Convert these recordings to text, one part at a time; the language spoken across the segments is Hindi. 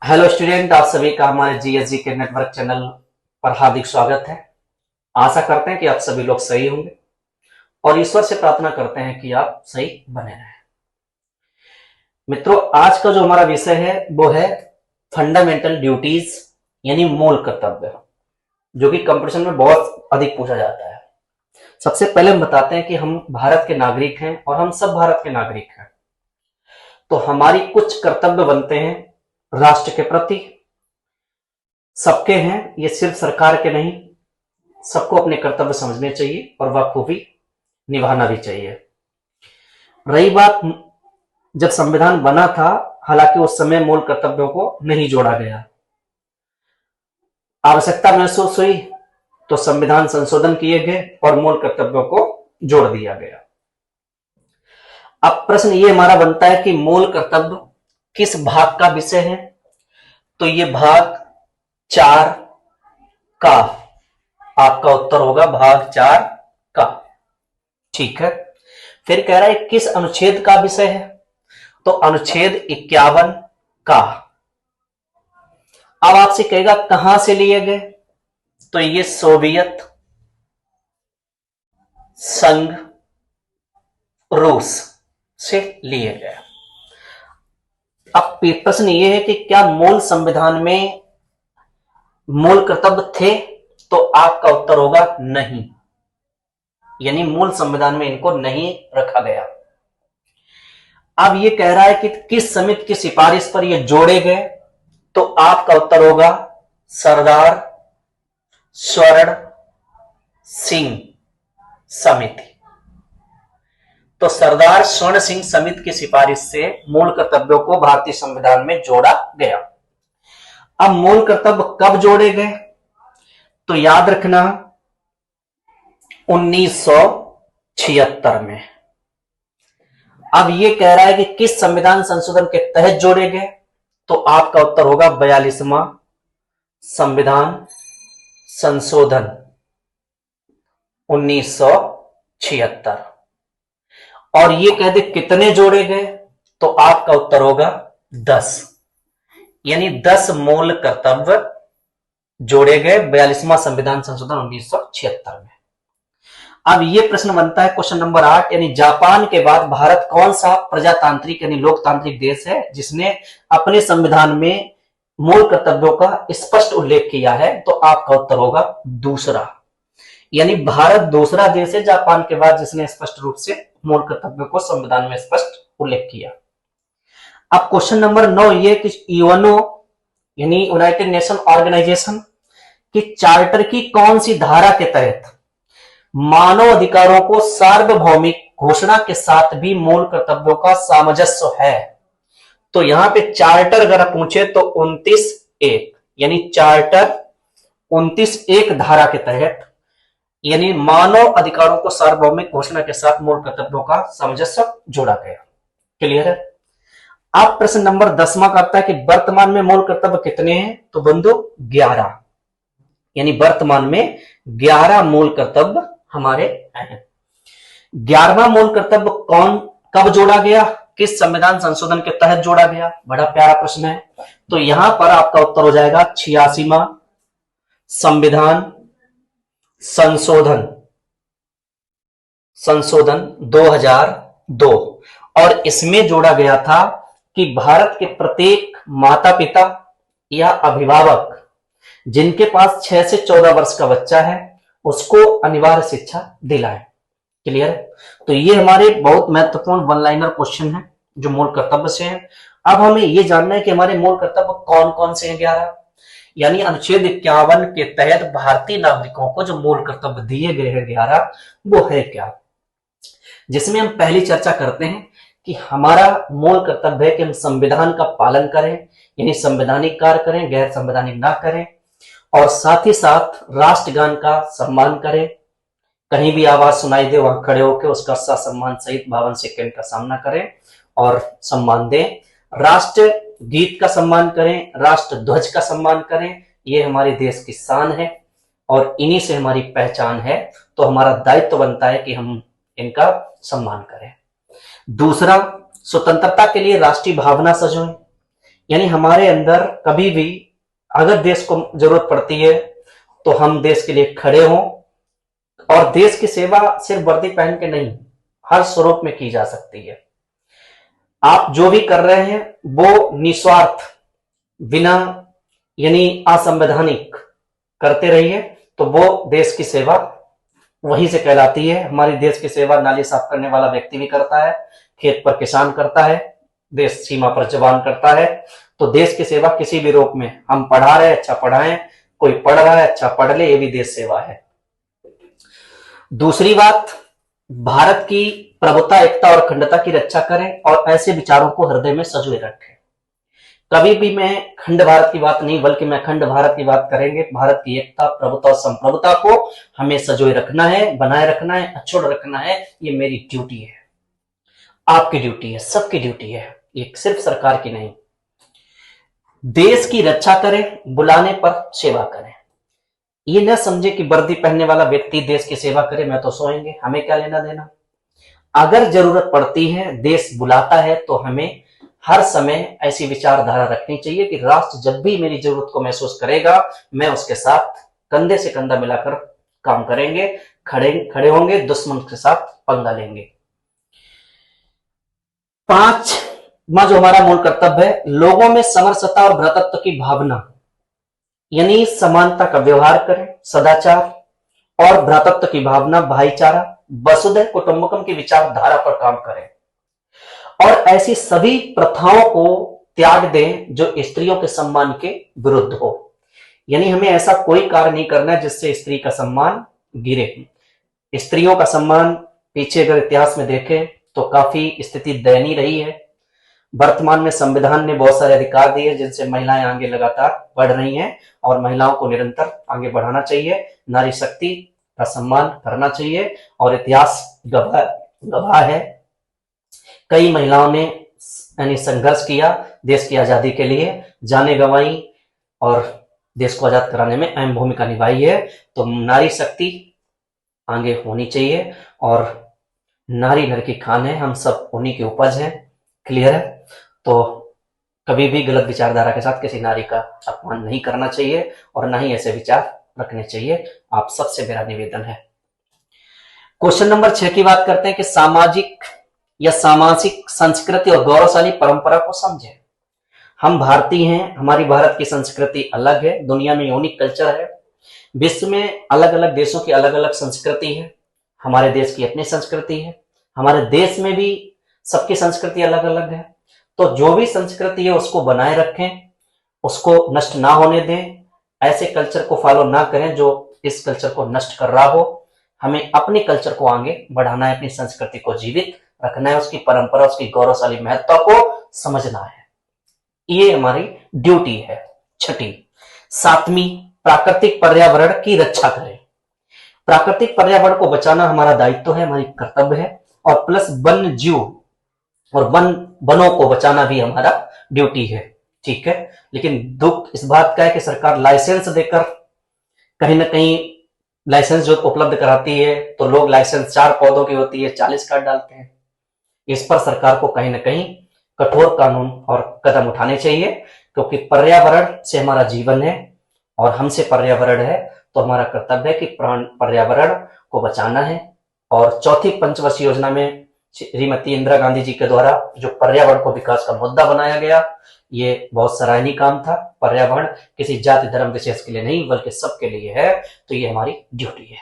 हेलो स्टूडेंट, आप सभी का हमारे जीएसजी के नेटवर्क चैनल पर हार्दिक स्वागत है। आशा करते हैं कि आप सभी लोग सही होंगे और ईश्वर से प्रार्थना करते हैं कि आप सही बने रहें। मित्रों, आज का जो हमारा विषय है वो है फंडामेंटल ड्यूटीज यानी मूल कर्तव्य, जो कि कंपटीशन में बहुत अधिक पूछा जाता है। सबसे पहले हम बताते हैं कि हम भारत के नागरिक हैं और हम सब भारत के नागरिक हैं, तो हमारी कुछ कर्तव्य बनते हैं राष्ट्र के प्रति। सबके हैं, ये सिर्फ सरकार के नहीं, सबको अपने कर्तव्य समझने चाहिए और बखूबी निभाना भी चाहिए। रही बात जब संविधान बना था, हालांकि उस समय मूल कर्तव्यों को नहीं जोड़ा गया। आवश्यकता महसूस हुई तो संविधान संशोधन किए गए और मूल कर्तव्यों को जोड़ दिया गया। अब प्रश्न ये हमारा बनता है कि मूल कर्तव्य किस भाग का विषय है, तो ये भाग 4 का आपका उत्तर होगा, भाग 4 का। ठीक है, फिर कह रहा है किस अनुच्छेद का विषय है, तो अनुच्छेद 51 का। अब आपसे कहेगा कहां से लिए गए, तो ये सोवियत संघ रूस से लिए गए। अब प्रश्न ये है कि क्या मूल संविधान में मूल कर्तव्य थे, तो आपका उत्तर होगा नहीं, यानी मूल संविधान में इनको नहीं रखा गया। अब ये कह रहा है कि किस समिति की सिफारिश पर ये जोड़े गए, तो आपका उत्तर होगा सरदार स्वर्ण सिंह समिति। तो सरदार स्वर्ण सिंह समिति की सिफारिश से मूल कर्तव्यों को भारतीय संविधान में जोड़ा गया। अब मूल कर्तव्य कब जोड़े गए, तो याद रखना 1976 में। अब ये कह रहा है कि किस संविधान संशोधन के तहत जोड़े गए, तो आपका उत्तर होगा 42वां संविधान संशोधन 1976। और ये कह दे कितने जोड़े गए, तो आपका उत्तर होगा 10, यानी 10 मूल कर्तव्य जोड़े गए 42वां संविधान संशोधन 1976 में। अब ये प्रश्न बनता है क्वेश्चन नंबर 8, यानी जापान के बाद भारत कौन सा प्रजातांत्रिक यानी लोकतांत्रिक देश है जिसने अपने संविधान में मूल कर्तव्यों का स्पष्ट उल्लेख किया है, तो आपका उत्तर होगा दूसरा, यानी भारत दूसरा देश है जापान के बाद जिसने स्पष्ट रूप से मूल कर्तव्यों को संविधान में स्पष्ट उल्लेख किया। अब क्वेश्चन नंबर 9 ये कि यूएनओ यानी यूनाइटेड नेशन ऑर्गेनाइजेशन की चार्टर की कौन सी धारा के तहत मानव अधिकारों को सार्वभौमिक घोषणा के साथ भी मूल कर्तव्यों का सामंजस्य है, तो यहां पे चार्टर अगर पूछे तो 29(1) यानी चार्टर 29(1) धारा के तहत, यानी मानव अधिकारों को सार्वभौमिक घोषणा के साथ मूल कर्तव्यों का सामंजस्य जोड़ा गया। क्लियर है। अब प्रश्न नंबर 10वां करता है कि वर्तमान में मूल कर्तव्य कितने हैं, तो बंधु 11, यानी वर्तमान में 11 मूल कर्तव्य हमारे हैं। 11वां मूल कर्तव्य कब जोड़ा गया, किस संविधान संशोधन के तहत जोड़ा गया, बड़ा प्यारा प्रश्न है। तो यहां पर आपका उत्तर हो जाएगा 86वां संविधान संशोधन 2002, और इसमें जोड़ा गया था कि भारत के प्रत्येक माता पिता या अभिभावक जिनके पास 6 से 14 वर्ष का बच्चा है उसको अनिवार्य शिक्षा दिलाएं। क्लियर है। तो ये हमारे बहुत महत्वपूर्ण वन लाइनर क्वेश्चन है जो मूल कर्तव्य से है। अब हमें ये जानना है कि हमारे मूल कर्तव्य कौन कौन से हैं 11, यानी अनुच्छेद 51 के तहत भारतीय नागरिकों को जो मूल कर्तव्य दिए गए हैं 11, वो है क्या, जिसमें हम पहली चर्चा करते हैं कि हमारा मूल कर्तव्य है कि हम संविधान का पालन करें, यानी संवैधानिक कार्य करें, गैर संवैधानिक ना करें, और साथ ही साथ राष्ट्रगान का सम्मान करें। कहीं भी आवाज सुनाई दे वहां खड़े होकर उसका ससम्मान सहित 52 सेकंड का सामना करें और सम्मान दें। राष्ट्र गीत का सम्मान करें, राष्ट्र ध्वज का सम्मान करें, ये हमारे देश की शान है और इन्हीं से हमारी पहचान है, तो हमारा दायित्व बनता है कि हम इनका सम्मान करें। दूसरा, स्वतंत्रता के लिए राष्ट्रीय भावना सजोएं, यानी हमारे अंदर कभी भी अगर देश को जरूरत पड़ती है तो हम देश के लिए खड़े हों, और देश की सेवा सिर्फ वर्दी पहन के नहीं, हर स्वरूप में की जा सकती है। आप जो भी कर रहे हैं वो निस्वार्थ, बिना यानी असंवैधानिक करते रहिए, तो वो देश की सेवा वहीं से कहलाती है। हमारी देश की सेवा नाली साफ करने वाला व्यक्ति भी करता है, खेत पर किसान करता है, देश सीमा पर जवान करता है। तो देश की सेवा किसी भी रूप में, हम पढ़ा रहे हैं अच्छा पढ़ाएं, कोई पढ़ रहा है अच्छा पढ़ ले, ये भी देश सेवा है। दूसरी बात, भारत की प्रभुता, एकता और अखंडता की रक्षा करें और ऐसे विचारों को हृदय में सजोए रखें। कभी भी मैं खंड भारत की बात नहीं, बल्कि मैं अखंड भारत की बात करेंगे। भारत की एकता, प्रभुता और संप्रभुता को हमें सजोए रखना है, बनाए रखना है, अछोड़ रखना है। ये मेरी ड्यूटी है, आपकी ड्यूटी है, सबकी ड्यूटी है, ये सिर्फ सरकार की नहीं। देश की रक्षा करें, बुलाने पर सेवा करें। ये न समझे कि वर्दी पहनने वाला व्यक्ति देश की सेवा करे, मैं तो सोएंगे, हमें क्या लेना देना। अगर जरूरत पड़ती है, देश बुलाता है, तो हमें हर समय ऐसी विचारधारा रखनी चाहिए कि राष्ट्र जब भी मेरी जरूरत को महसूस करेगा, मैं उसके साथ कंधे से कंधा मिलाकर काम करेंगे, खड़े होंगे, दुश्मन के साथ पंगा लेंगे। 5वां जो हमारा मूल कर्तव्य है, लोगों में समरसता और भ्रातृत्व की भावना, यानी समानता का व्यवहार करें, सदाचार और भ्रातृत्व की भावना, भाईचारा, वसुधैव कुटुंबकम की विचारधारा पर काम करें, और ऐसी सभी प्रथाओं को त्याग दें जो स्त्रियों के सम्मान के विरुद्ध हो। यानी हमें ऐसा कोई कार्य नहीं करना है जिससे स्त्री का सम्मान गिरे। स्त्रियों का सम्मान पीछे अगर इतिहास में देखें तो काफी स्थिति दयनीय रही है। वर्तमान में संविधान ने बहुत सारे अधिकार दिए जिनसे महिलाएं आगे लगातार बढ़ रही हैं, और महिलाओं को निरंतर आगे बढ़ाना चाहिए। नारी शक्ति का सम्मान करना चाहिए, और इतिहास गवाह है, कई महिलाओं ने यानी संघर्ष किया देश की आजादी के लिए, जाने गंवाई और देश को आजाद कराने में अहम भूमिका निभाई है। तो नारी शक्ति आगे होनी चाहिए, और नारी नर की खान है, हम सब उन्हीं की उपज है। क्लियर है? तो कभी भी गलत विचारधारा के साथ किसी नारी का अपमान नहीं करना चाहिए, और ना ही ऐसे विचार रखने चाहिए। आप सबसे मेरा निवेदन है। क्वेश्चन नंबर 6 की बात करते हैं कि सामाजिक या सामाजिक संस्कृति और गौरवशाली परंपरा को समझें। हम भारतीय हैं, हमारी भारत की संस्कृति अलग है, दुनिया में यूनिक कल्चर है। विश्व में अलग अलग देशों की अलग अलग संस्कृति है, हमारे देश की अपनी संस्कृति है। हमारे देश में भी सबकी संस्कृति अलग अलग है। तो जो भी संस्कृति है उसको बनाए रखें, उसको नष्ट ना होने दें। ऐसे कल्चर को फॉलो ना करें जो इस कल्चर को नष्ट कर रहा हो। हमें अपने कल्चर को आगे बढ़ाना है, अपनी संस्कृति को जीवित रखना है, उसकी परंपरा, उसकी गौरवशाली महत्ता को समझना है। ये हमारी ड्यूटी है। 6, 7वीं, प्राकृतिक पर्यावरण की रक्षा करें। प्राकृतिक पर्यावरण को बचाना हमारा दायित्व है, हमारी कर्तव्य है, और प्लस वन्य जीव और वनों को बचाना भी हमारा ड्यूटी है। ठीक है, लेकिन दुख इस बात का है कि सरकार लाइसेंस देकर कहीं ना कहीं लाइसेंस जो उपलब्ध कराती है, तो लोग लाइसेंस 4 पौधों की होती है, 40 काट डालते हैं। इस पर सरकार को कहीं ना कहीं कठोर कानून और कदम उठाने चाहिए, क्योंकि पर्यावरण से हमारा जीवन है और हमसे पर्यावरण है। तो हमारा कर्तव्य है कि पर्यावरण को बचाना है। और चौथी पंचवर्षीय योजना में श्रीमती इंदिरा गांधी जी के द्वारा जो पर्यावरण को विकास का मुद्दा बनाया गया, ये बहुत सराहनीय काम था। पर्यावरण किसी जाति धर्म विशेष के लिए नहीं, बल्कि सबके लिए है। तो ये हमारी ड्यूटी है।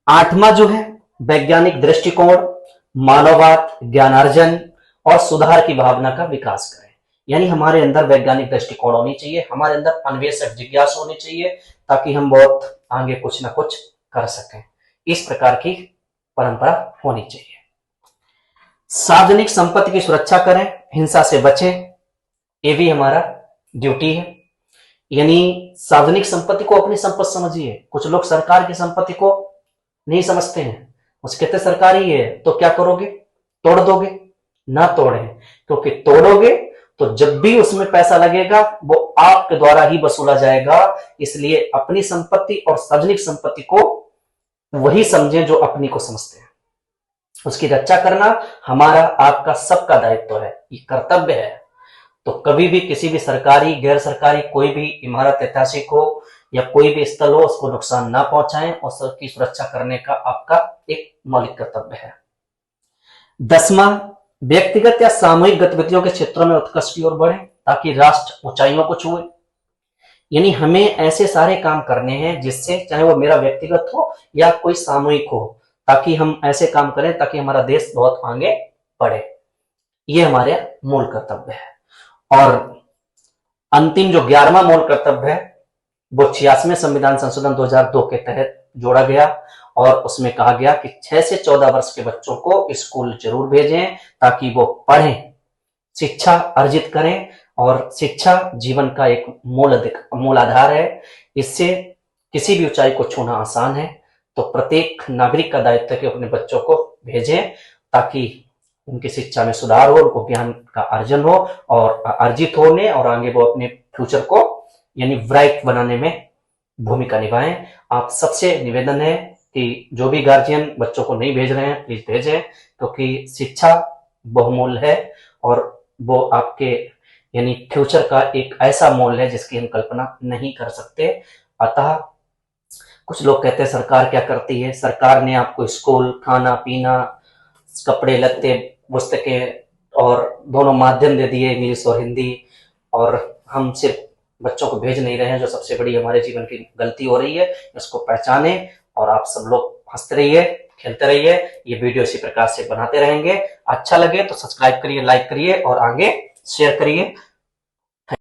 8वां जो है, वैज्ञानिक दृष्टिकोण, मानववाद, ज्ञानार्जन और सुधार की भावना का विकास करें। यानी हमारे अंदर वैज्ञानिक दृष्टिकोण होनी चाहिए, हमारे अंदर अन्वेषक जिज्ञासा होनी चाहिए, ताकि हम बहुत आगे कुछ ना कुछ कर सकें। इस प्रकार की परंपरा होनी चाहिए। सार्वजनिक संपत्ति की सुरक्षा करें, हिंसा से बचें, ये भी हमारा ड्यूटी है। यानी सार्वजनिक संपत्ति को अपनी संपत्ति समझिए। कुछ लोग सरकार की संपत्ति को नहीं समझते हैं, उसके कहते सरकार ही है, तो क्या करोगे? तोड़ दोगे? ना तोड़ें, क्योंकि तोड़ोगे तो जब भी उसमें पैसा लगेगा वो आपके द्वारा ही वसूला जाएगा। इसलिए अपनी संपत्ति और सार्वजनिक संपत्ति को वही समझें जो अपनी को समझते हैं। उसकी रक्षा करना हमारा, आपका, सबका दायित्व है, ये कर्तव्य है। तो कभी भी किसी भी सरकारी गैर सरकारी कोई भी इमारत ऐतिहासिक हो या कोई भी स्थल हो उसको नुकसान ना पहुंचाएं और सबकी सुरक्षा करने का आपका एक मौलिक कर्तव्य है। 10वां, व्यक्तिगत या सामूहिक गतिविधियों के क्षेत्रों में उत्कृष्ट की ओर बढ़े ताकि राष्ट्र ऊंचाइयों को छुए। यानी हमें ऐसे सारे काम करने हैं जिससे चाहे वो मेरा व्यक्तिगत हो या कोई सामूहिक हो, ताकि हम ऐसे काम करें ताकि हमारा देश बहुत आगे बढ़े। ये हमारे मूल कर्तव्य है। और अंतिम जो 11वां मूल कर्तव्य है वो 86वें संविधान संशोधन 2002 के तहत जोड़ा गया और उसमें कहा गया कि 6 से 14 वर्ष के बच्चों को स्कूल जरूर भेजें ताकि वो पढ़ें, शिक्षा अर्जित करें। और शिक्षा जीवन का एक मूल आधार है। इससे किसी भी ऊंचाई को छूना आसान है। तो प्रत्येक नागरिक का दायित्व है कि अपने बच्चों को भेजें ताकि उनकी शिक्षा में सुधार हो, उनको ज्ञान का अर्जन हो और अर्जित होने और आगे वो अपने फ्यूचर को यानी ब्राइट बनाने में भूमिका निभाएं। आप सबसे निवेदन है कि जो भी गार्जियन बच्चों को नहीं भेज रहे हैं प्लीज भेजें, क्योंकि शिक्षा बहुमूल्य है और वो आपके यानी फ्यूचर का एक ऐसा मोल है जिसकी हम कल्पना नहीं कर सकते। अतः कुछ लोग कहते हैं सरकार क्या करती है, सरकार ने आपको स्कूल, खाना पीना, कपड़े लत्ते, पुस्तकें और दोनों माध्यम दे दिए, इंग्लिश और हिंदी, और हम सिर्फ बच्चों को भेज नहीं रहे हैं, जो सबसे बड़ी हमारे जीवन की गलती हो रही है। इसको पहचाने और आप सब लोग हंसते रहिए, खेलते रहिए। ये वीडियो इसी प्रकार से बनाते रहेंगे। अच्छा लगे तो सब्सक्राइब करिए, लाइक करिए और आगे शेयर करिए।